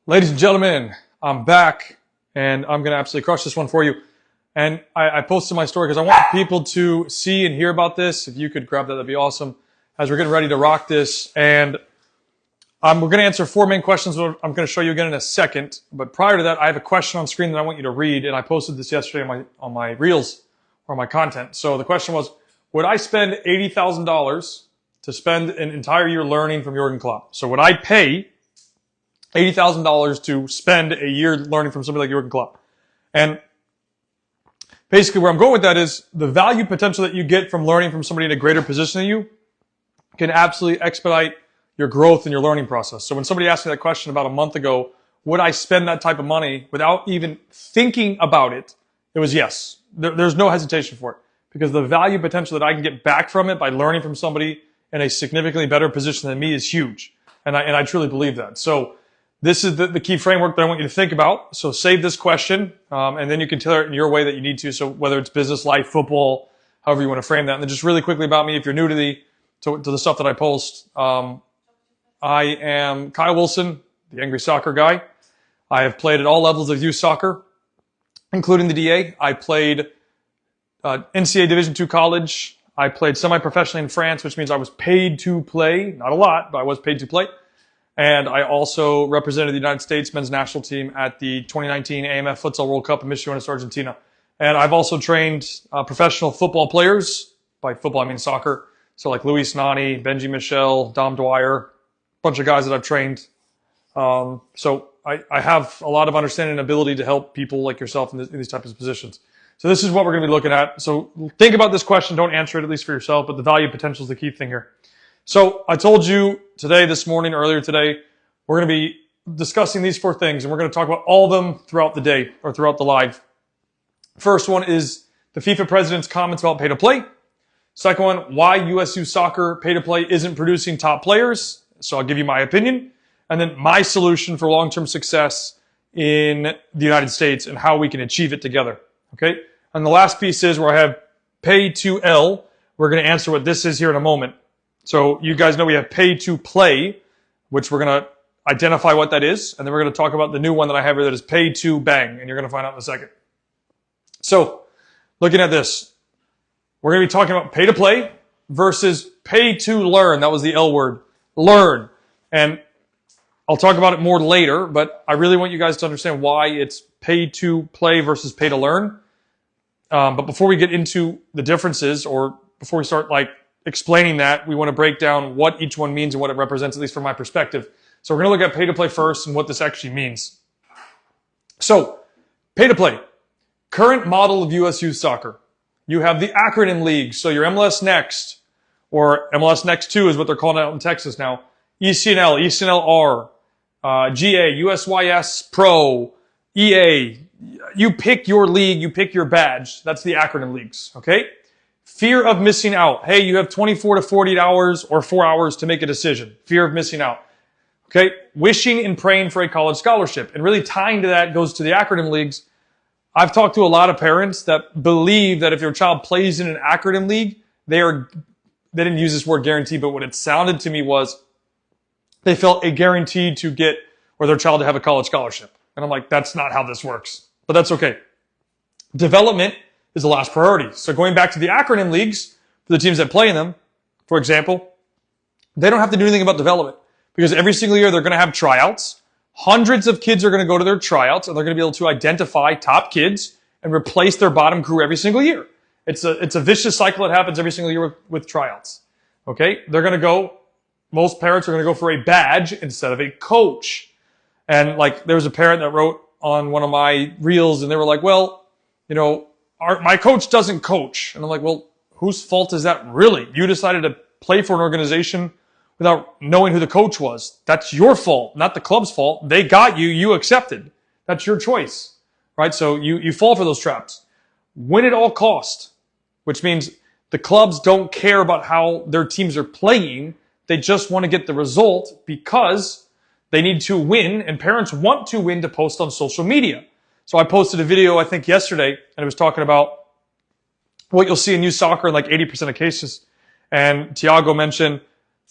Ladies and gentlemen, I'm back and I'm going to absolutely crush this one for you. And I posted my story because I want people to see and hear about this. If you could grab that, that'd be awesome. As we're getting ready to rock this. And we're going to answer four main questions I'm going to show you again in a second. But prior to that, I have a question on screen that I want you to read. And I posted this yesterday on my reels or my content. So the question was, would I spend $80,000 to spend an entire year learning from Jurgen Klopp? So would I pay $80,000 to spend a year learning from somebody like Jurgen Klopp? And basically where I'm going with that is the value potential that you get from learning from somebody in a greater position than you can absolutely expedite your growth in your learning process. So when somebody asked me that question about a month ago, would I spend that type of money without even thinking about it? It was yes. There's no hesitation for it because the value potential that I can get back from it by learning from somebody in a significantly better position than me is huge. And I truly believe that. So this is the key framework that I want you to think about. So save this question, and then you can tailor it in your way that you need to. So whether it's business, life, football, however you want to frame that. And then just really quickly about me, if you're new to the stuff that I post, I am Kyle Wilson, the Angry Soccer Guy. I have played at all levels of youth soccer, including the DA. I played NCAA Division II college. I played semi-professionally in France, which means I was paid to play. Not a lot, but I was paid to play. And I also represented the United States men's national team at the 2019 AMF Futsal World Cup in Misiones, Argentina. And I've also trained professional football players. By football, I mean soccer. So like Luis Nani, Benji Michel, Dom Dwyer, a bunch of guys that I've trained. So I have a lot of understanding and ability to help people like yourself in these types of positions. So this is what we're going to be looking at. So think about this question. Don't answer it, at least for yourself, but the value potential is the key thing here. So I told you earlier today, we're going to be discussing these four things, and we're going to talk about all of them throughout the day or throughout the live. First one is the FIFA president's comments about pay to play. Second one, why USU soccer pay to play isn't producing top players. So I'll give you my opinion. And then my solution for long-term success in the United States and how we can achieve it together. Okay. And the last piece is where I have pay to L. We're going to answer what this is here in a moment. So you guys know we have pay to play, which we're going to identify what that is. And then we're going to talk about the new one that I have here that is pay to bang. And you're going to find out in a second. So looking at this, we're going to be talking about pay to play versus pay to learn. That was the L word, learn. And I'll talk about it more later, but I really want you guys to understand why it's pay to play versus pay to learn. But before we get into the differences, or before we start explaining that, we want to break down what each one means and what it represents, at least from my perspective. So we're going to look at pay to play first and what this actually means. So pay to play, current model of USU soccer. You have the acronym leagues. So your MLS Next, or MLS Next 2 is what they're calling it out in Texas now. ECNL, ECNLR, GA, USYS Pro, EA. You pick your league, you pick your badge. That's the acronym leagues, okay? Fear of missing out. Hey, you have 24 to 48 hours or 4 hours to make a decision. Fear of missing out. Okay? Wishing and praying for a college scholarship. And really tying to that goes to the acronym leagues. I've talked to a lot of parents that believe that if your child plays in an acronym league, they didn't use this word guarantee, but what it sounded to me was they felt a guarantee to get, or their child to have a college scholarship. And I'm like, that's not how this works. But that's okay. Development is the last priority. So going back to the acronym leagues, for the teams that play in them, for example, they don't have to do anything about development because every single year they're going to have tryouts. Hundreds of kids are going to go to their tryouts and they're going to be able to identify top kids and replace their bottom crew every single year. It's a vicious cycle that happens every single year with tryouts. Okay? They're going to go, most parents are going to go for a badge instead of a coach. And there was a parent that wrote on one of my reels and they were like, well, my coach doesn't coach. And I'm like, well, whose fault is that really? You decided to play for an organization without knowing who the coach was. That's your fault, not the club's fault. They got you, you accepted. That's your choice, right? So you fall for those traps. Win at all cost, which means the clubs don't care about how their teams are playing. They just want to get the result because they need to win, and parents want to win to post on social media. So I posted a video, I think yesterday, and it was talking about what you'll see in youth soccer in 80% of cases. And Tiago mentioned,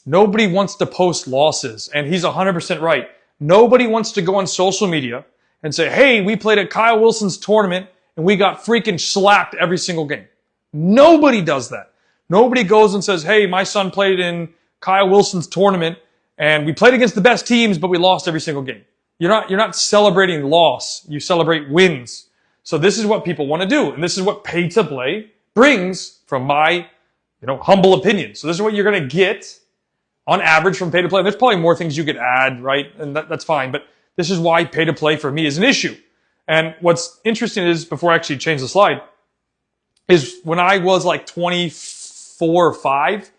nobody wants to post losses. And he's 100% right. Nobody wants to go on social media and say, hey, we played at Kyle Wilson's tournament and we got freaking slapped every single game. Nobody does that. Nobody goes and says, hey, my son played in Kyle Wilson's tournament and we played against the best teams, but we lost every single game. You're not celebrating loss. You celebrate wins. So this is what people want to do. And this is what pay to play brings from my, humble opinion. So this is what you're going to get on average from pay to play. There's probably more things you could add, right? And that's fine. But this is why pay to play for me is an issue. And what's interesting is, before I actually change the slide, is when I was like 24 or 5,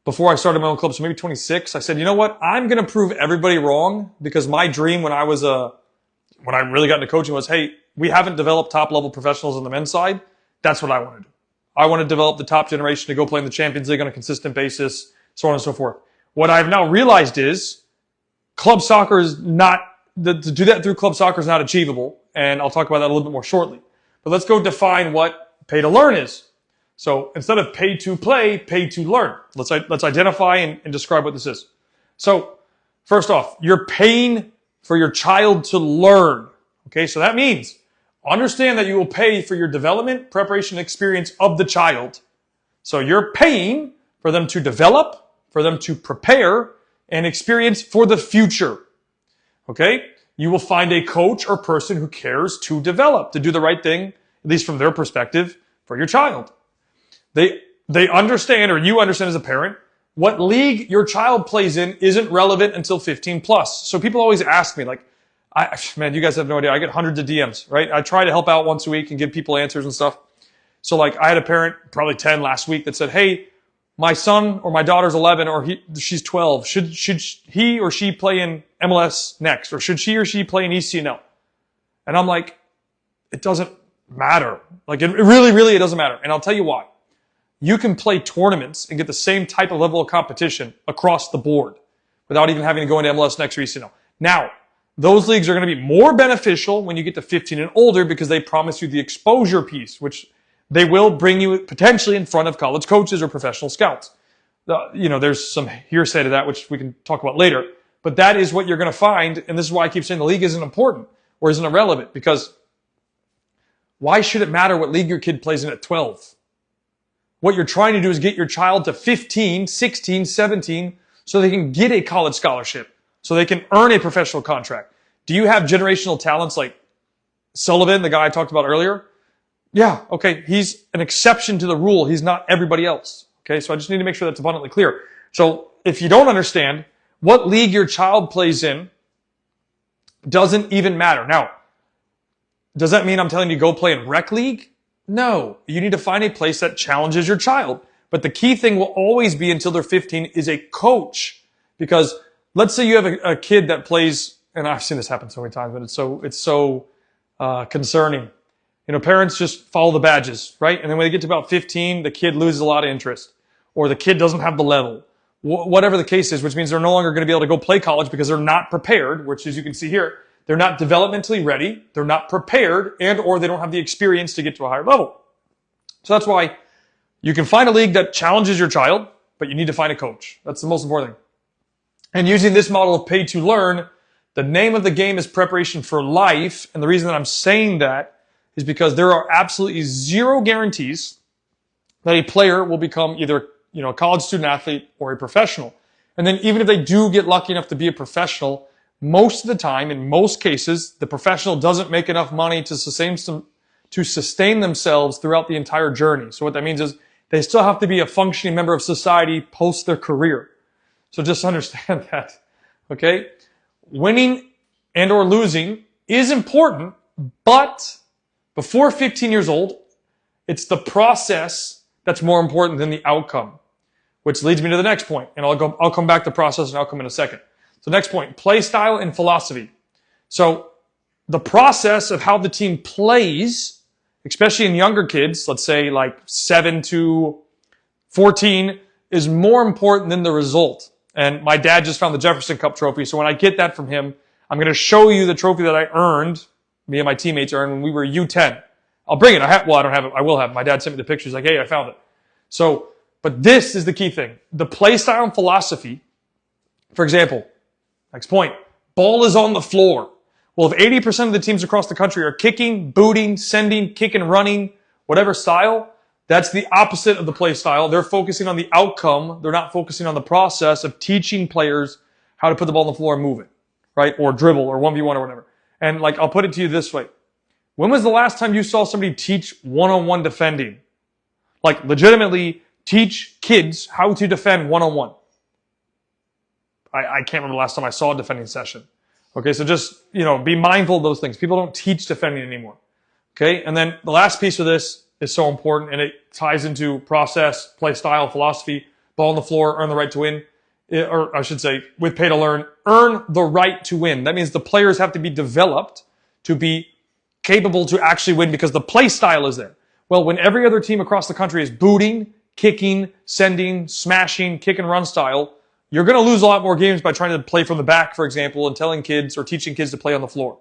before I started my own club, so maybe 26, I said, you know what? I'm going to prove everybody wrong, because my dream when I really got into coaching was, hey, we haven't developed top level professionals on the men's side. That's what I want to do. I want to develop the top generation to go play in the Champions League on a consistent basis, so on and so forth. What I've now realized is club soccer is not, to do that through club soccer is not achievable. And I'll talk about that a little bit more shortly. But let's go define what pay to learn is. So instead of pay to play, pay to learn. Let's identify and describe what this is. So first off, you're paying for your child to learn. Okay, so that means understand that you will pay for your development, preparation, and experience of the child. So you're paying for them to develop, for them to prepare, and experience for the future. Okay? You will find a coach or person who cares to develop, to do the right thing, at least from their perspective, for your child. They understand, or you understand as a parent, what league your child plays in isn't relevant until 15 plus. So people always ask me, like, man, you guys have no idea. I get hundreds of DMs, right? I try to help out once a week and give people answers and stuff. So like, I had a parent, probably 10 last week, that said, hey, my son or my daughter's 11 or she's 12. Should he or she play in MLS next? Or should she or she play in ECNL? And I'm like, it doesn't matter. Like, it really, it doesn't matter. And I'll tell you why. You can play tournaments and get the same type of level of competition across the board without even having to go into MLS next or ECNL. Now, those leagues are going to be more beneficial when you get to 15 and older, because they promise you the exposure piece, which they will bring you potentially in front of college coaches or professional scouts. There's some hearsay to that, which we can talk about later. But that is what you're going to find. And this is why I keep saying the league isn't important or isn't irrelevant, because why should it matter what league your kid plays in at 12? What you're trying to do is get your child to 15, 16, 17 so they can get a college scholarship, so they can earn a professional contract. Do you have generational talents like Sullivan, the guy I talked about earlier? Yeah, okay, he's an exception to the rule. He's not everybody else. Okay, so I just need to make sure that's abundantly clear. So if you don't understand what league your child plays in, doesn't even matter. Now, does that mean I'm telling you go play in rec league? No, you need to find a place that challenges your child. But the key thing will always be, until they're 15, is a coach. Because let's say you have a kid that plays, and I've seen this happen so many times, but it's so concerning. Parents just follow the badges, right? And then when they get to about 15, the kid loses a lot of interest, or the kid doesn't have the level, whatever the case is, which means they're no longer going to be able to go play college because they're not prepared, which, as you can see here, they're not developmentally ready, they're not prepared, and or they don't have the experience to get to a higher level. So that's why you can find a league that challenges your child, but you need to find a coach. That's the most important thing. And using this model of pay to learn, the name of the game is preparation for life. And the reason that I'm saying that is because there are absolutely zero guarantees that a player will become either a college student athlete or a professional. And then even if they do get lucky enough to be a professional, most of the time, in most cases, the professional doesn't make enough money to sustain themselves throughout the entire journey. So what that means is they still have to be a functioning member of society post their career. So just understand that, okay? Winning and or losing is important, but before 15 years old, it's the process that's more important than the outcome, which leads me to the next point. And I'll come back to process and outcome in a second. So next point, play style and philosophy. So the process of how the team plays, especially in younger kids, let's say like 7 to 14, is more important than the result. And my dad just found the Jefferson Cup trophy. So when I get that from him, I'm going to show you the trophy that I earned, me and my teammates earned when we were U10. I'll bring it. I don't have it. I will have it. My dad sent me the pictures like, hey, I found it. So, but this is the key thing. The play style and philosophy, for example, next point, ball is on the floor. Well, if 80% of the teams across the country are kicking, booting, sending, kicking, running, whatever style, that's the opposite of the play style. They're focusing on the outcome. They're not focusing on the process of teaching players how to put the ball on the floor and move it, right? Or dribble or 1v1 or whatever. And like, I'll put it to you this way. When was the last time you saw somebody teach one-on-one defending? Like, legitimately teach kids how to defend one-on-one. I can't remember the last time I saw a defending session. Okay, so just, be mindful of those things. People don't teach defending anymore. Okay, and then the last piece of this is so important, and it ties into process, play style, philosophy, ball on the floor, earn the right to win. Or I should say, with pay to learn, earn the right to win. That means the players have to be developed to be capable to actually win because the play style is there. Well, when every other team across the country is booting, kicking, sending, smashing, kick and run style, you're going to lose a lot more games by trying to play from the back, for example, and telling kids or teaching kids to play on the floor.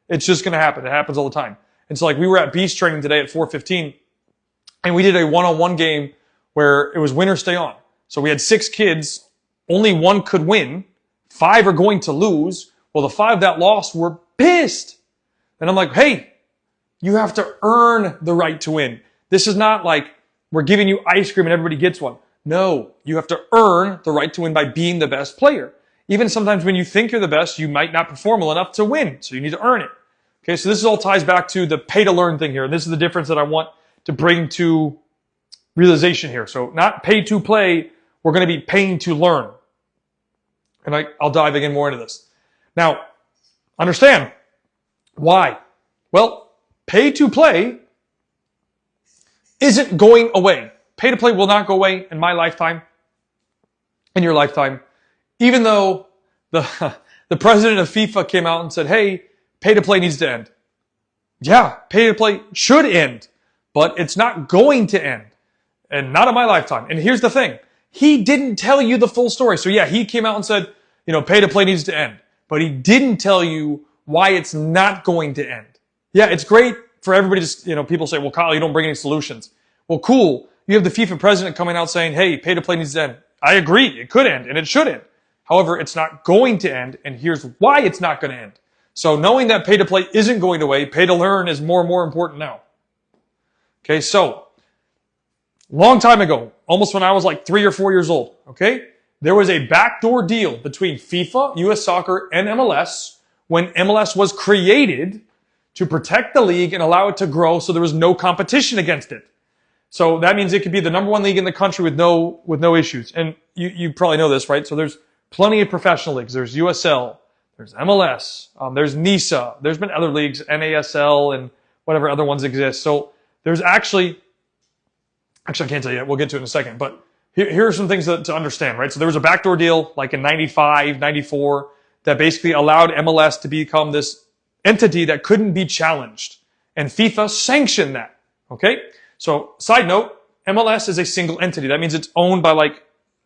It's just going to happen. It happens all the time. And so like we were at beast training today at 4:15 and we did a one-on-one game where it was win or stay on. So we had 6 kids, only 1 could win, 5 are going to lose. Well, the 5 that lost were pissed. And I'm like, hey, you have to earn the right to win. This is not like we're giving you ice cream and everybody gets one. No, you have to earn the right to win by being the best player. Even sometimes when you think you're the best, you might not perform well enough to win. So you need to earn it. Okay, so this all ties back to the pay to learn thing here. This is the difference that I want to bring to realization here. So not pay to play, we're going to be paying to learn. And I'll dive again more into this. Now, understand why. Well, pay to play isn't going away. Pay to play will not go away in my lifetime, in your lifetime, even though the president of FIFA came out and said, hey, pay to play needs to end. Yeah, pay to play should end, but it's not going to end, and not in my lifetime. And here's the thing. He didn't tell you the full story. So yeah, he came out and said, pay to play needs to end, but he didn't tell you why it's not going to end. Yeah, it's great for everybody to, people say, well, Kyle, you don't bring any solutions. Well, cool. You have the FIFA president coming out saying, hey, pay to play needs to end. I agree. It could end and it should end. However, it's not going to end, and here's why it's not going to end. So knowing that pay to play isn't going away, pay to learn is more and more important now. Okay, so long time ago, almost when I was like 3 or 4 years old, okay, there was a backdoor deal between FIFA, US Soccer, and MLS when MLS was created to protect the league and allow it to grow so there was no competition against it. So that means it could be the #1 league in the country with no issues. And you probably know this, right? So there's plenty of professional leagues. There's USL, there's MLS, there's NISA, there's been other leagues, NASL, and whatever other ones exist. So there's actually I can't tell you yet. We'll get to it in a second. But here are some things to understand, right? So there was a backdoor deal like in 95, 94 that basically allowed MLS to become this entity that couldn't be challenged. And FIFA sanctioned that, okay? So, side note, MLS is a single entity. That means it's owned by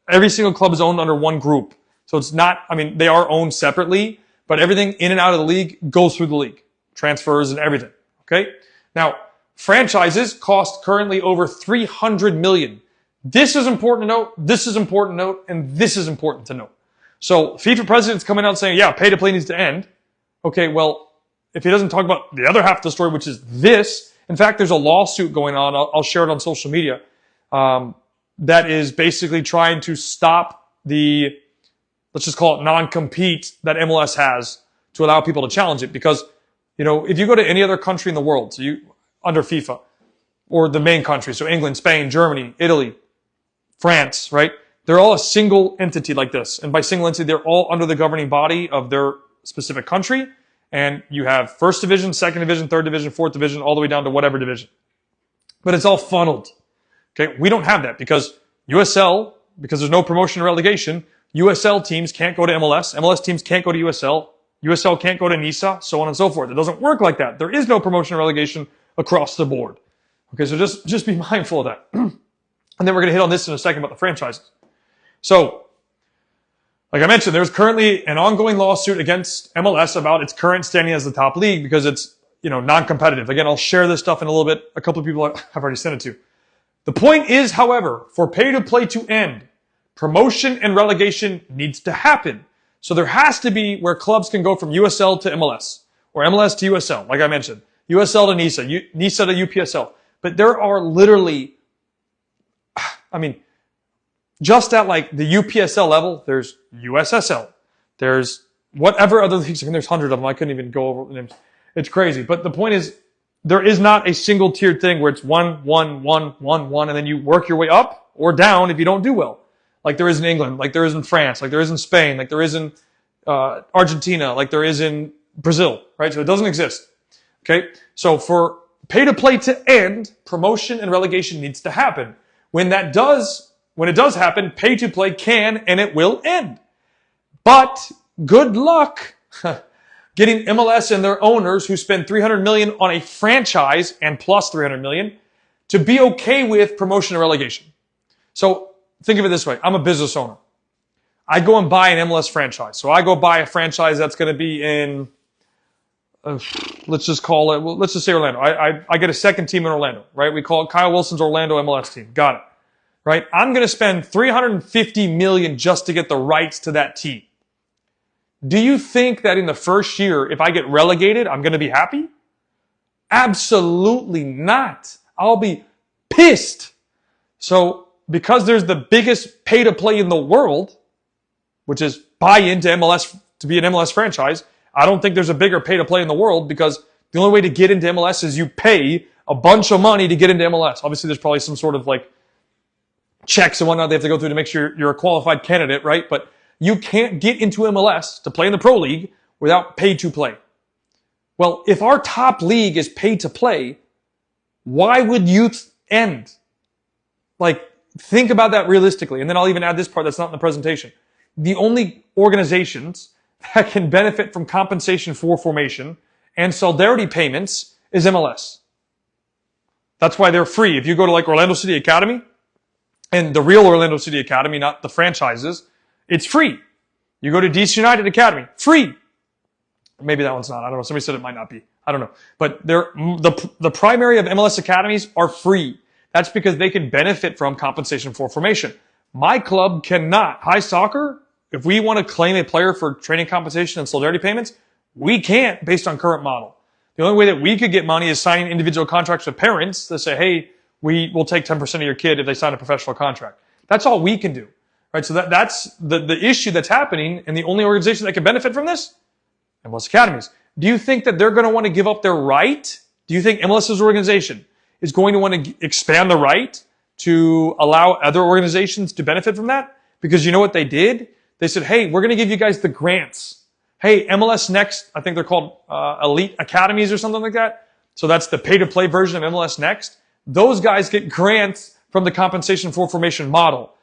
every single club is owned under one group. So it's not, they are owned separately, but everything in and out of the league goes through the league. Transfers and everything, okay? Now, franchises cost currently over $300 million. This is important to note, this is important to note, and this is important to note. So, FIFA president's coming out saying, yeah, pay to play needs to end. Okay, well, if he doesn't talk about the other half of the story, which is this, in fact, there's a lawsuit going on. I'll share it on social media that is basically trying to stop the, let's just call it non-compete that MLS has to allow people to challenge it. Because, if you go to any other country in the world, so under FIFA, or the main country, so England, Spain, Germany, Italy, France, right? They're all a single entity like this. And by single entity, they're all under the governing body of their specific country. And you have first division, second division, third division, fourth division, all the way down to whatever division. But it's all funneled. Okay, we don't have that because USL, because there's no promotion or relegation, USL teams can't go to MLS, MLS teams can't go to USL, USL can't go to NISA, so on and so forth. It doesn't work like that. There is no promotion or relegation across the board. Okay, so just be mindful of that. And then we're going to hit on this in a second about the franchises. So, like I mentioned, there's currently an ongoing lawsuit against MLS about its current standing as the top league because it's, non-competitive. Again, I'll share this stuff in a little bit. A couple of people have already sent it to. The point is, however, for pay to play to end, promotion and relegation needs to happen. So there has to be where clubs can go from USL to MLS or MLS to USL, like I mentioned, USL to NISA, NISA to UPSL. But there are literally, just at like the UPSL level, there's USSL, there's whatever other leagues. There's hundreds of them. I couldn't even go over the names. It's crazy. But the point is, there is not a single tiered thing where it's 1, 1, 1, 1, 1, and then you work your way up or down if you don't do well. Like there is in England, like there is in France, like there is in Spain, like there is in Argentina, like there is in Brazil, right? So it doesn't exist. Okay? So for pay to play to end, promotion and relegation needs to happen. When it does happen, pay to play can and it will end. But good luck getting MLS and their owners who spend $300 million on a franchise and plus $300 million to be okay with promotion and relegation. So think of it this way. I'm a business owner. I go and buy an MLS franchise. So I go buy a franchise that's going to be in, let's just say Orlando. I get a second team in Orlando, right? We call it Kyle Wilson's Orlando MLS team. Got it. Right? I'm going to spend $350 million just to get the rights to that team. Do you think that in the first year, if I get relegated, I'm going to be happy? Absolutely not. I'll be pissed. So, because there's the biggest pay to play in the world, which is buy into MLS to be an MLS franchise, I don't think there's a bigger pay to play in the world because the only way to get into MLS is you pay a bunch of money to get into MLS. Obviously, there's probably some sort of like checks and whatnot they have to go through to make sure you're a qualified candidate, right? But you can't get into MLS to play in the Pro League without pay to play. Well, if our top league is pay to play, why would youth end? Like, think about that realistically. And then I'll even add this part that's not in the presentation. The only organizations that can benefit from compensation for formation and solidarity payments is MLS. That's why they're free. If you go to like Orlando City Academy, and the real Orlando City Academy, not the franchises, it's free. You go to DC United Academy, free. Maybe that one's not. I don't know. Somebody said it might not be. I don't know. But the primary of MLS academies are free. That's because they can benefit from compensation for formation. My club cannot. High Soccer, if we want to claim a player for training compensation and solidarity payments, we can't based on current model. The only way that we could get money is signing individual contracts with parents that say, hey, we will take 10% of your kid if they sign a professional contract. That's all we can do. Right? So that's the issue that's happening, and the only organization that can benefit from this, MLS academies. Do you think that they're going to want to give up their right? Do you think MLS's organization is going to want to expand the right to allow other organizations to benefit from that? Because you know what they did? They said, hey, we're going to give you guys the grants. Hey, MLS Next, I think they're called Elite Academies or something like that. So that's the pay-to-play version of MLS Next. Those guys get grants from the compensation for formation model.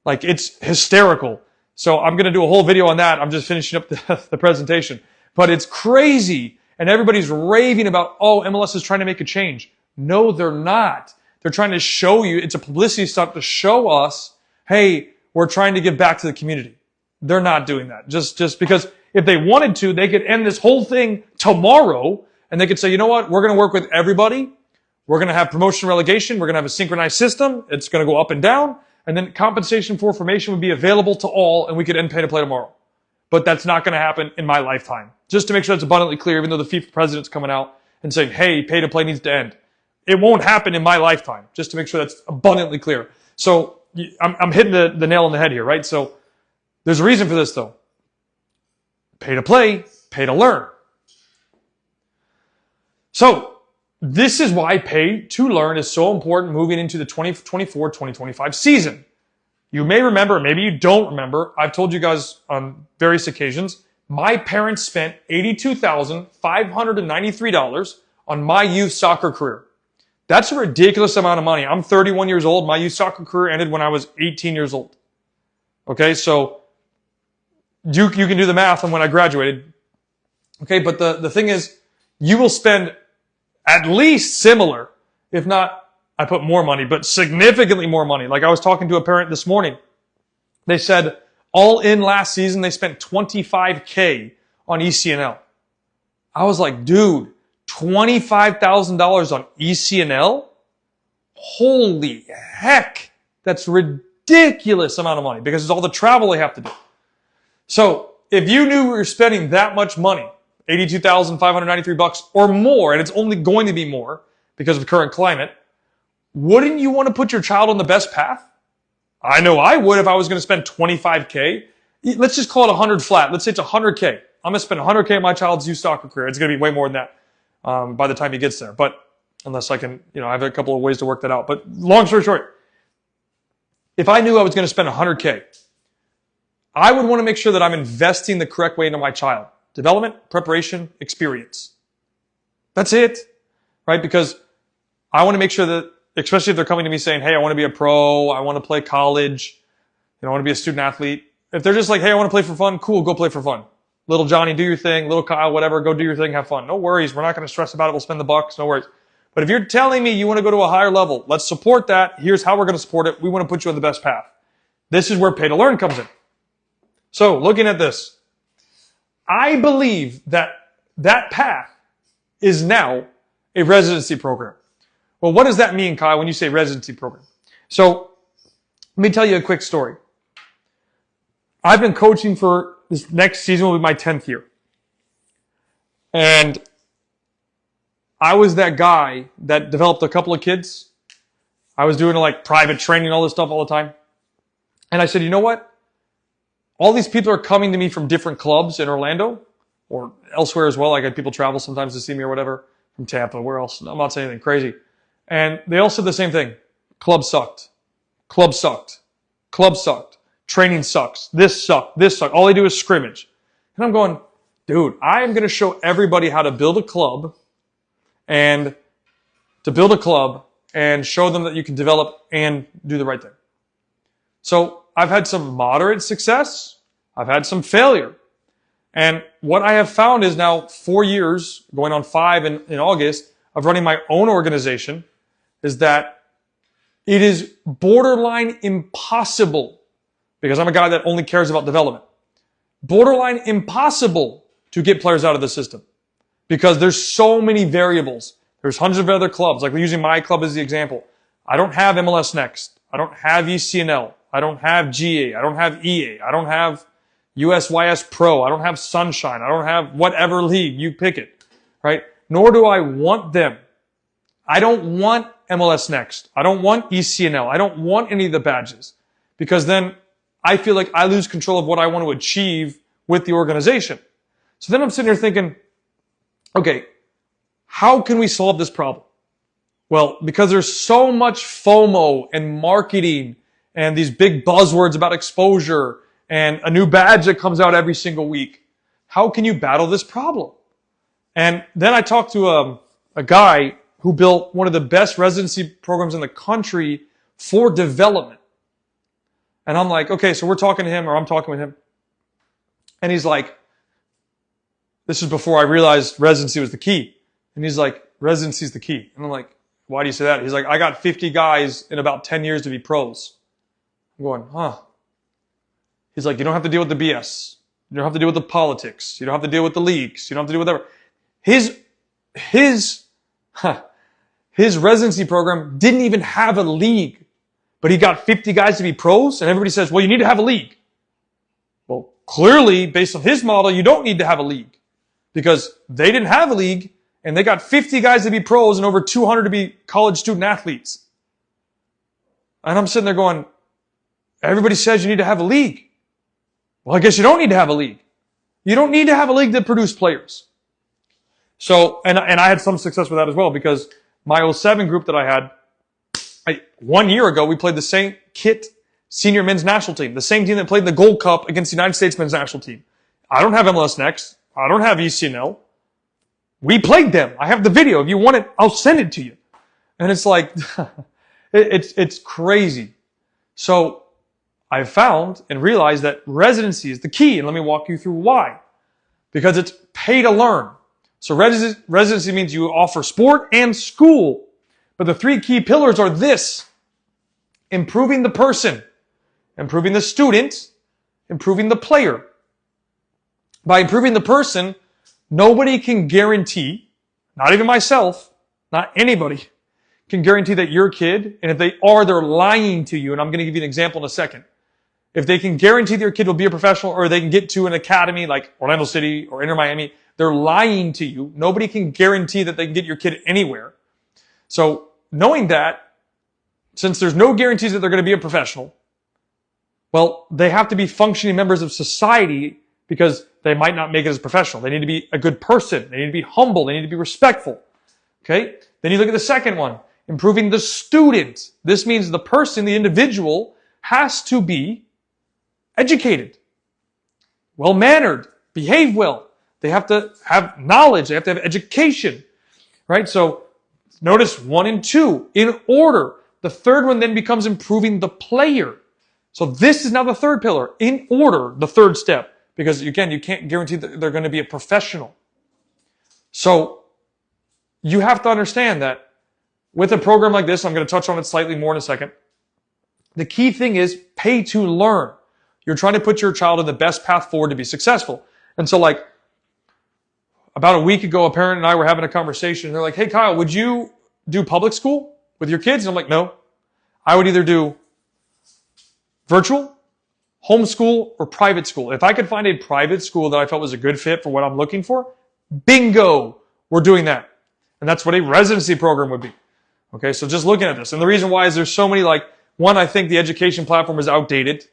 Like, it's hysterical. So I'm going to do a whole video on that. I'm just finishing up the presentation. But it's crazy. And everybody's raving about, oh, MLS is trying to make a change. No, they're not. They're trying to show you, it's a publicity stunt to show us, hey, we're trying to give back to the community. They're not doing that. Just because if they wanted to, they could end this whole thing tomorrow and they could say, you know what, we're going to work with everybody. We're going to have promotion relegation. We're going to have a synchronized system. It's going to go up and down. And then compensation for formation would be available to all, and we could end pay to play tomorrow. But that's not going to happen in my lifetime. Just to make sure that's abundantly clear, even though the FIFA president's coming out and saying, hey, pay to play needs to end. It won't happen in my lifetime, just to make sure that's abundantly clear. So I'm hitting the nail on the head here, right? So there's a reason for this, though. Pay to play, pay to learn. So this is why pay to learn is so important moving into the 2024-2025 season. You may remember, maybe you don't remember, I've told you guys on various occasions, my parents spent $82,593 on my youth soccer career. That's a ridiculous amount of money. I'm 31 years old. My youth soccer career ended when I was 18 years old. Okay, so you can do the math on when I graduated. Okay, but the thing is, you will spend at least similar, if not, I put more money, but significantly more money. Like I was talking to a parent this morning. They said all in last season, they spent $25K on ECNL. I was like, dude, $25,000 on ECNL? Holy heck. That's ridiculous amount of money because it's all the travel they have to do. So if you knew we were spending that much money, $82,593 or more, and it's only going to be more because of the current climate, wouldn't you want to put your child on the best path? I know I would if I was going to spend $25K. Let's just call it 100 flat. Let's say it's $100K. I'm going to spend $100K on my child's youth soccer career. It's going to be way more than that by the time he gets there. But unless I can, I have a couple of ways to work that out. But long story short, if I knew I was going to spend $100K, I would want to make sure that I'm investing the correct way into my child. Development, preparation, experience. That's it, right? Because I want to make sure that, especially if they're coming to me saying, hey, I want to be a pro, I want to play college, I want to be a student athlete. If they're just like, hey, I want to play for fun, cool, go play for fun. Little Johnny, do your thing. Little Kyle, whatever, go do your thing, have fun. No worries. We're not going to stress about it. We'll spend the bucks. No worries. But if you're telling me you want to go to a higher level, let's support that. Here's how we're going to support it. We want to put you on the best path. This is where pay to learn comes in. So looking at this, I believe that that path is now a residency program. Well, what does that mean, Kyle, when you say residency program? So let me tell you a quick story. I've been coaching for this next season will be my 10th year. And I was that guy that developed a couple of kids. I was doing like private training, all this stuff all the time. And I said, you know what? All these people are coming to me from different clubs in Orlando or elsewhere as well. I get people travel sometimes to see me or whatever from Tampa, where else? I'm not saying anything crazy. And they all said the same thing. Club sucked. Club sucked. Club sucked. Training sucks. This sucked. This sucked. All they do is scrimmage. And I'm going, dude, I am going to show everybody how to build a club and show them that you can develop and do the right thing. So I've had some moderate success. I've had some failure. And what I have found is now 4 years, going on 5 in August, of running my own organization, is that it is borderline impossible, because I'm a guy that only cares about development, borderline impossible to get players out of the system because there's so many variables. There's hundreds of other clubs. Like using my club as the example. I don't have MLS Next. I don't have ECNL. I don't have GA. I don't have EA. I don't have USYS Pro. I don't have Sunshine. I don't have whatever league. You pick it, right? Nor do I want them. I don't want MLS Next. I don't want ECNL. I don't want any of the badges because then I feel like I lose control of what I want to achieve with the organization. So then I'm sitting here thinking, okay, how can we solve this problem? Well, because there's so much FOMO and marketing and these big buzzwords about exposure and a new badge that comes out every single week. How can you battle this problem? And then I talked to a guy who built one of the best residency programs in the country for development. And I'm like, okay, so we're talking to him, or I'm talking with him. And he's like, this is before I realized residency was the key. And he's like, residency is the key. And I'm like, why do you say that? He's like, I got 50 guys in about 10 years to be pros. I'm going, huh. He's like, you don't have to deal with the BS. You don't have to deal with the politics. You don't have to deal with the leagues. You don't have to deal with whatever. His residency program didn't even have a league. But he got 50 guys to be pros, and everybody says, well, you need to have a league. Well, clearly, based on his model, you don't need to have a league. Because they didn't have a league, and they got 50 guys to be pros and over 200 to be college student athletes. And I'm sitting there going, everybody says you need to have a league. Well, I guess you don't need to have a league. You don't need to have a league to produce players. So, and I had some success with that as well, because my 07 group that I had, 1 year ago, we played the St. Kitts senior men's national team, the same team that played in the Gold Cup against the United States men's national team. I don't have MLS Next. I don't have ECNL. We played them. I have the video. If you want it, I'll send it to you. And it's like, it's crazy. So I found and realized that residency is the key. And let me walk you through why. Because it's pay to learn. So residency means you offer sport and school. But the 3 key pillars are this: improving the person, improving the student, improving the player. By improving the person, nobody can guarantee, not even myself, not anybody, can guarantee that your kid, and if they are, they're lying to you, and I'm going to give you an example in a second. if they can guarantee their kid will be a professional or they can get to an academy like Orlando City or Inter Miami, they're lying to you. Nobody can guarantee that they can get your kid anywhere. So knowing that, since there's no guarantees that they're going to be a professional, well, they have to be functioning members of society because they might not make it as a professional. They need to be a good person. They need to be humble. They need to be respectful. Okay? Then you look at the second one, improving the student. This means the person, the individual, has to be educated, well-mannered, behave well. They have to have knowledge. They have to have education, right? So notice 1 and 2 in order. The third one then becomes improving the player. So this is now the third pillar, in order, the third step, because again, you can't guarantee that they're going to be a professional. So you have to understand that with a program like this, I'm going to touch on it slightly more in a second. The key thing is pay to learn. You're trying to put your child in the best path forward to be successful. And so like about a week ago, a parent and I were having a conversation. They're like, hey, Kyle, would you do public school with your kids? And I'm like, no. I would either do virtual, homeschool, or private school. If I could find a private school that I felt was a good fit for what I'm looking for, bingo, we're doing that. And that's what a residency program would be. Okay, so just looking at this. And the reason why is there's so many, like, one, I think the education platform is outdated.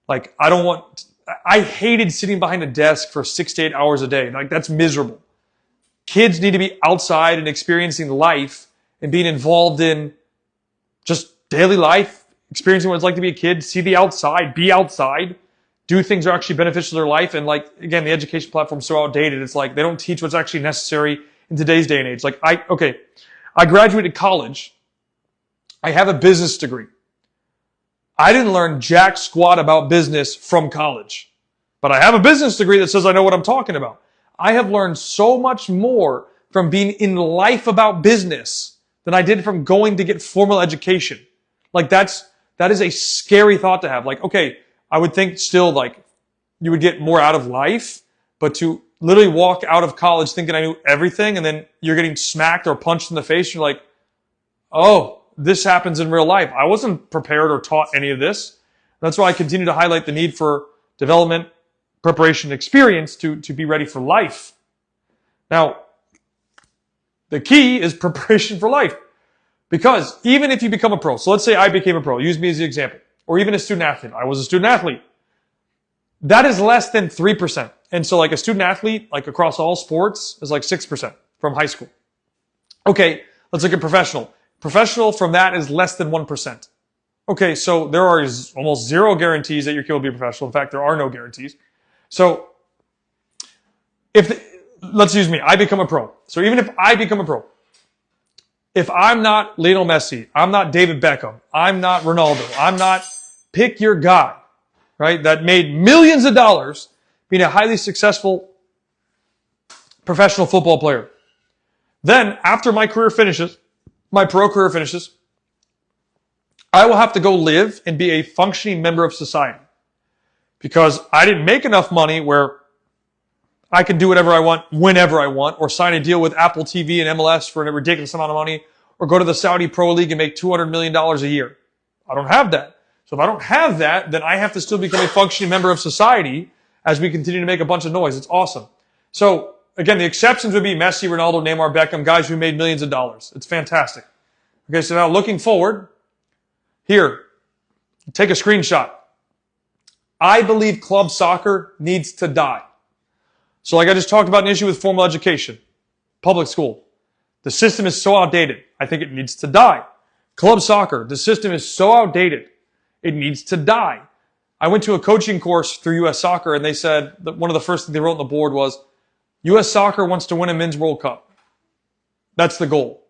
Like, I hated sitting behind a desk for 6 to 8 hours a day. Like, that's miserable. Kids need to be outside and experiencing life and being involved in just daily life, experiencing what it's like to be a kid, see the outside, be outside, do things that are actually beneficial to their life. And like, again, the education platform is so outdated. It's like they don't teach what's actually necessary in today's day and age. Like I graduated college. I have a business degree. I didn't learn jack squat about business from college, but I have a business degree that says I know what I'm talking about. I have learned so much more from being in life about business than I did from going to get formal education. Like that is a scary thought to have. Like, okay, I would think still like you would get more out of life, but to literally walk out of college thinking I knew everything and then you're getting smacked or punched in the face, you're like, oh, this happens in real life. I wasn't prepared or taught any of this. That's why I continue to highlight the need for development, preparation, experience to be ready for life. Now, the key is preparation for life. Because even if you become a pro, so let's say I became a pro, use me as the example, or even a student athlete. I was a student athlete. That is less than 3%. And so like a student athlete, like across all sports, is like 6% from high school. Okay, let's look at professional. Professional from that is less than 1%. Okay, so there are almost zero guarantees that your kid will be a professional. In fact, there are no guarantees. So let's use me. I become a pro. So even if I become a pro, if I'm not Lionel Messi, I'm not David Beckham, I'm not Ronaldo, I'm not pick your guy, right, that made millions of dollars being a highly successful professional football player. Then after my career finishes, my pro career finishes, I will have to go live and be a functioning member of society because I didn't make enough money where I can do whatever I want, whenever I want, or sign a deal with Apple TV and MLS for a ridiculous amount of money, or go to the Saudi Pro League and make $200 million a year. I don't have that. So if I don't have that, then I have to still become a functioning member of society as we continue to make a bunch of noise. It's awesome. So again, the exceptions would be Messi, Ronaldo, Neymar, Beckham, guys who made millions of dollars. It's fantastic. Okay, so now looking forward, here, take a screenshot. I believe club soccer needs to die. So like I just talked about an issue with formal education, public school. The system is so outdated. I think it needs to die. Club soccer, the system is so outdated. It needs to die. I went to a coaching course through U.S. Soccer and they said that one of the first things they wrote on the board was, U.S. Soccer wants to win a men's World Cup. That's the goal.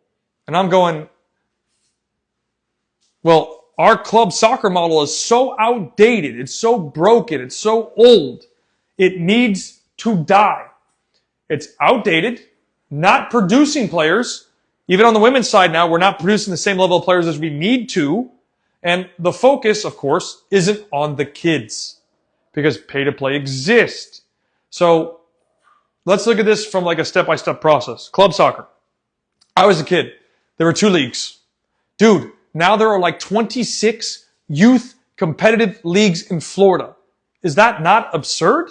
And I'm going, well, our club soccer model is so outdated. It's so broken. It's so old. It needs to die. It's outdated, not producing players. Even on the women's side now, we're not producing the same level of players as we need to. And the focus, of course, isn't on the kids because pay to play exists. So let's look at this from like a step-by-step process. Club soccer. I was a kid. There were 2 leagues. Dude, now there are like 26 youth competitive leagues in Florida. Is that not absurd?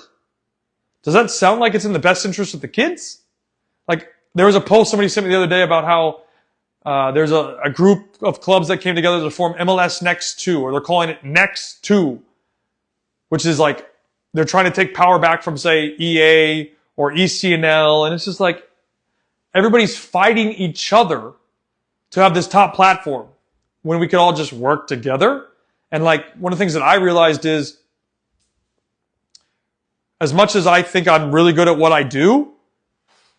Does that sound like it's in the best interest of the kids? Like, there was a post somebody sent me the other day about how there's a group of clubs that came together to form MLS Next 2, or they're calling it Next 2, which is like, they're trying to take power back from, say, EA or ECNL, and it's just like, everybody's fighting each other to have this top platform when we could all just work together. And like, one of the things that I realized is, as much as I think I'm really good at what I do,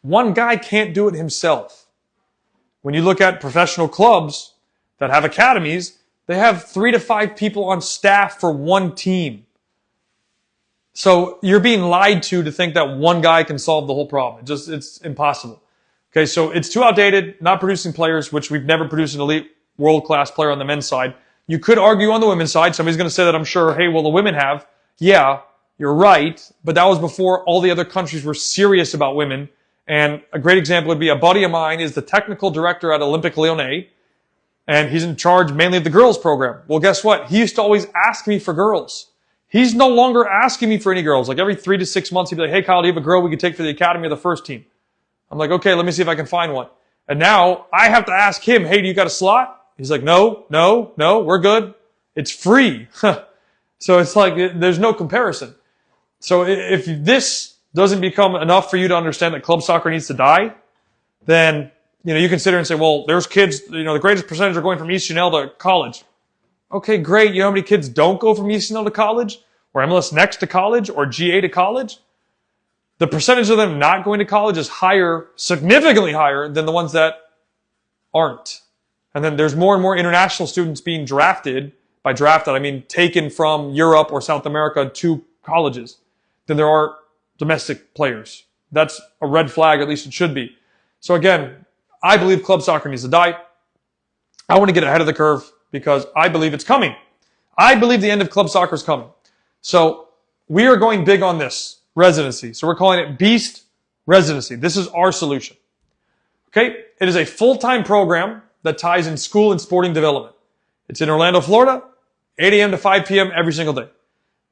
one guy can't do it himself. When you look at professional clubs that have academies, they have 3 to 5 people on staff for one team. So you're being lied to think that one guy can solve the whole problem. It's impossible. Okay, so it's too outdated, not producing players, which we've never produced an elite world-class player on the men's side. You could argue on the women's side. Somebody's going to say that, I'm sure, hey, well, the women have. Yeah, you're right, but that was before all the other countries were serious about women. And a great example would be, a buddy of mine is the technical director at Olympique Lyonnais, and he's in charge mainly of the girls program. Well, guess what? He used to always ask me for girls. He's no longer asking me for any girls. Like every 3 to 6 months, he'd be like, hey, Kyle, do you have a girl we could take for the academy or the first team? I'm like, okay, let me see if I can find one. And now I have to ask him, hey, do you got a slot? He's like, no, we're good. It's free. So it's like, there's no comparison. So if this doesn't become enough for you to understand that club soccer needs to die, then, you consider and say, well, there's kids, the greatest percentage are going from ECNL to college. Okay, great. You know how many kids don't go from ECNL to college, or MLS Next to college, or GA to college? The percentage of them not going to college is higher, significantly higher, than the ones that aren't. And then there's more and more international students being drafted. By drafted, I mean taken from Europe or South America to colleges than there are domestic players. That's a red flag, at least it should be. So again, I believe club soccer needs to die. I want to get ahead of the curve because I believe it's coming. I believe the end of club soccer is coming. So we are going big on this residency. So we're calling it Beast Residency. This is our solution. Okay? It is a full-time program that ties in school and sporting development. It's in Orlando, Florida, 8 a.m. to 5 p.m. every single day.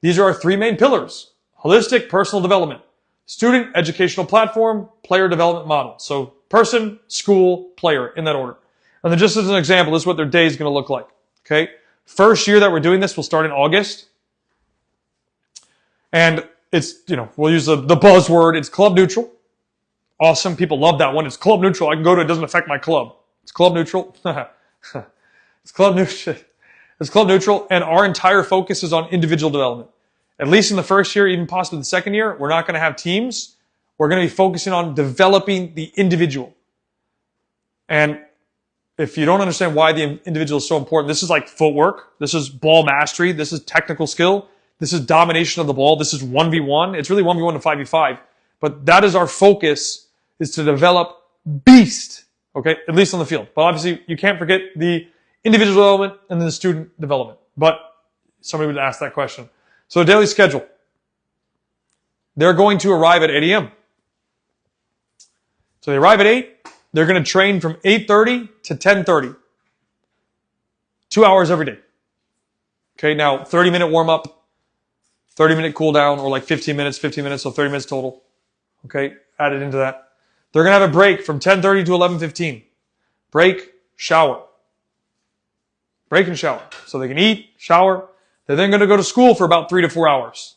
These are our 3 main pillars: holistic personal development, student educational platform, player development model. So person, school, player, in that order. And then just as an example, this is what their day is going to look like. Okay? First year that we're doing this will start in August. And it's, we'll use the buzzword, it's club neutral. Awesome. People love that one. It's club neutral. I can go to it. It doesn't affect my club. It's club neutral. It's club neutral. It's club neutral. And our entire focus is on individual development. At least in the first year, even possibly the second year, we're not going to have teams. We're going to be focusing on developing the individual. And if you don't understand why the individual is so important, this is like footwork. This is ball mastery. This is technical skill. This is domination of the ball. This is 1v1. It's really 1v1 to 5v5. But that is our focus, is to develop beast. Okay? At least on the field. But obviously, you can't forget the individual development and then the student development. But somebody would ask that question. So a daily schedule. They're going to arrive at 8 a.m. So they arrive at 8. They're going to train from 8:30 to 10:30. 2 hours every day. Okay, now 30-minute warm-up, 30-minute cool-down, or like 15 minutes, so 30 minutes total. Okay, added into that. They're going to have a break from 10:30 to 11:15. Break, shower. Break and shower. So they can eat, shower. They're then going to go to school for about 3 to 4 hours.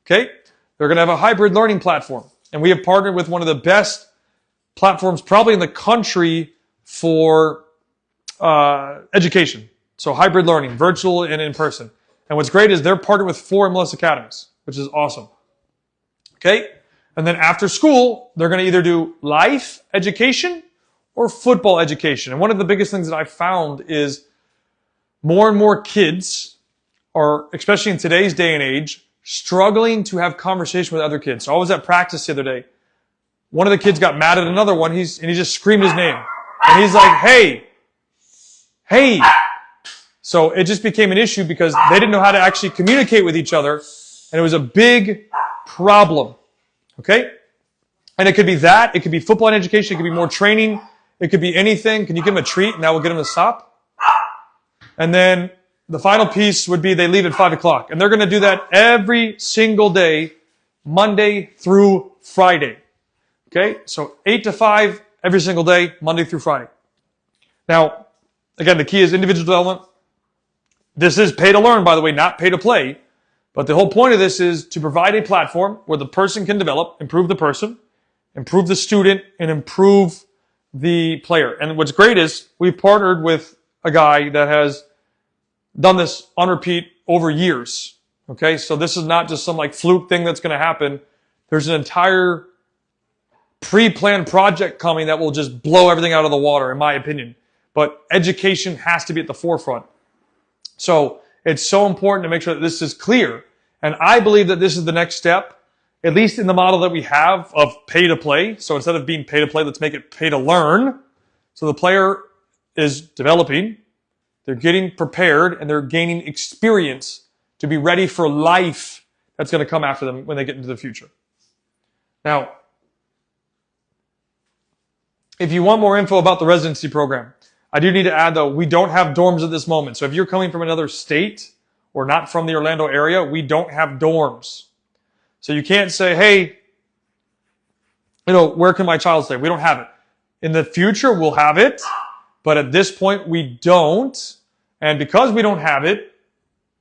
Okay? They're going to have a hybrid learning platform. And we have partnered with one of the best platforms probably in the country for education. So hybrid learning, virtual and in person. And what's great is they're partnered with 4 MLS academies, which is awesome. Okay? And then after school, they're going to either do life education or football education. And one of the biggest things that I've found is more and more kids are, especially in today's day and age, struggling to have conversation with other kids. So I was at practice the other day. One of the kids got mad at another one, and he just screamed his name. And he's like, hey. So it just became an issue because they didn't know how to actually communicate with each other, and it was a big problem. Okay? And it could be that, it could be football and education, it could be more training, it could be anything. Can you give them a treat and that will get them to stop? And then the final piece would be they leave at 5 o'clock. And they're going to do that every single day, Monday through Friday. Okay? So 8 to 5 every single day, Monday through Friday. Now, again, the key is individual development. This is pay to learn, by the way, not pay to play. But the whole point of this is to provide a platform where the person can develop, improve the person, improve the student, and improve the player. And what's great is we've partnered with a guy that has done this on repeat over years. Okay, so this is not just some like fluke thing that's going to happen. There's an entire pre-planned project coming that will just blow everything out of the water, in my opinion. But education has to be at the forefront. So it's so important to make sure that this is clear. And I believe that this is the next step, at least in the model that we have of pay to play. So instead of being pay to play, let's make it pay to learn. So the player is developing, they're getting prepared, and they're gaining experience to be ready for life that's going to come after them when they get into the future. Now, if you want more info about the residency program, I do need to add, though, we don't have dorms at this moment. So if you're coming from another state or not from the Orlando area, we don't have dorms. So you can't say, hey, where can my child stay? We don't have it. In the future, we'll have it. But at this point, we don't. And because we don't have it,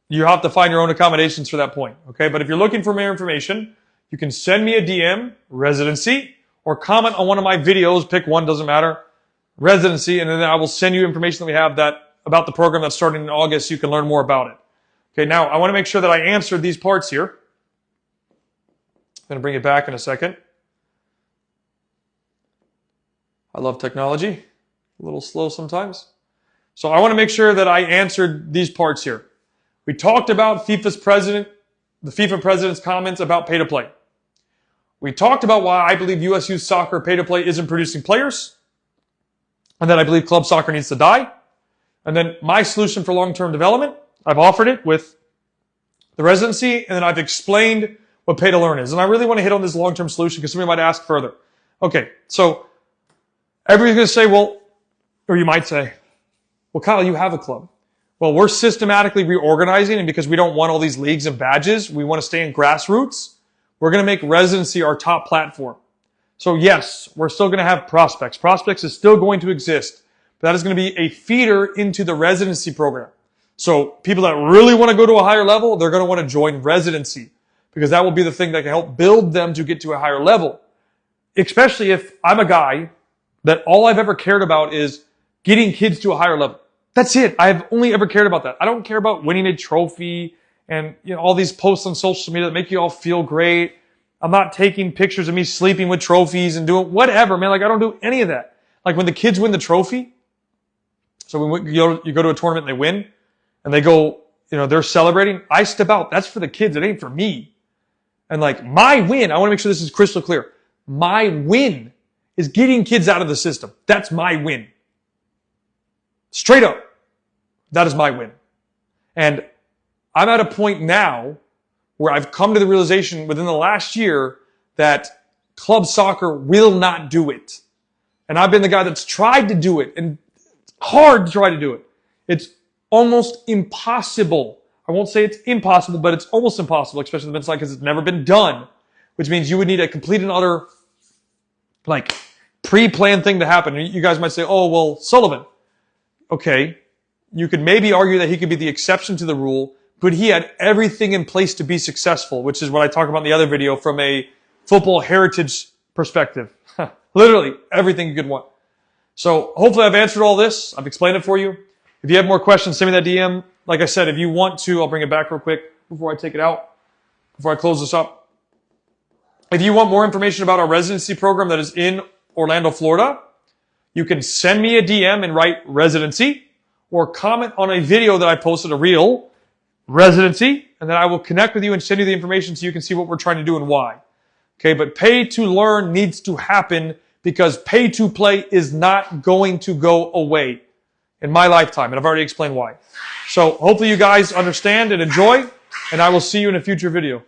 you have to find your own accommodations for that point. Okay? But if you're looking for more information, you can send me a DM, residency, or comment on one of my videos. Pick one, doesn't matter. Residency, and then I will send you information that we have about the program that's starting in August so you can learn more about it. Okay, now I want to make sure that I answered these parts here. I'm going to bring it back in a second. I love technology. A little slow sometimes. So I want to make sure that I answered these parts here. We talked about the FIFA president's comments about pay to play. We talked about why I believe U.S. youth soccer pay to play isn't producing players. And then I believe club soccer needs to die. And then my solution for long-term development, I've offered it with the residency, and then I've explained what pay to learn is. And I really want to hit on this long-term solution because somebody might ask further. Okay, so everybody's going to say, well, or you might say, well, Kyle, you have a club. Well, we're systematically reorganizing, and because we don't want all these leagues and badges, we want to stay in grassroots. We're going to make residency our top platform. So yes, we're still going to have prospects. Prospects is still going to exist, but that is going to be a feeder into the residency program. So people that really want to go to a higher level, they're going to want to join residency because that will be the thing that can help build them to get to a higher level. Especially if I'm a guy that all I've ever cared about is getting kids to a higher level. That's it. I've only ever cared about that. I don't care about winning a trophy and all these posts on social media that make you all feel great. I'm not taking pictures of me sleeping with trophies and doing whatever, man. Like, I don't do any of that. Like, when the kids win the trophy, so you go to a tournament and they win, and they go, they're celebrating, I step out. That's for the kids. It ain't for me. And like, my win, I want to make sure this is crystal clear. My win is getting kids out of the system. That's my win. Straight up. That is my win. And I'm at a point now where I've come to the realization within the last year that club soccer will not do it. And I've been the guy that's tried to do it, and it's hard to try to do it. It's almost impossible. I won't say it's impossible, but it's almost impossible, especially in the men's side, because it's never been done, which means you would need a complete and utter, pre-planned thing to happen. You guys might say, oh, well, Sullivan. Okay, you could maybe argue that he could be the exception to the rule, but he had everything in place to be successful, which is what I talk about in the other video from a football heritage perspective. Literally, everything you could want. So hopefully I've answered all this. I've explained it for you. If you have more questions, send me that DM. Like I said, if you want to, I'll bring it back real quick before I take it out, before I close this up. If you want more information about our residency program that is in Orlando, Florida, you can send me a DM and write residency, or comment on a video that I posted, a reel, residency, and then I will connect with you and send you the information so you can see what we're trying to do and why. Okay, but pay to learn needs to happen because pay to play is not going to go away in my lifetime, and I've already explained why. So hopefully you guys understand and enjoy, and I will see you in a future video.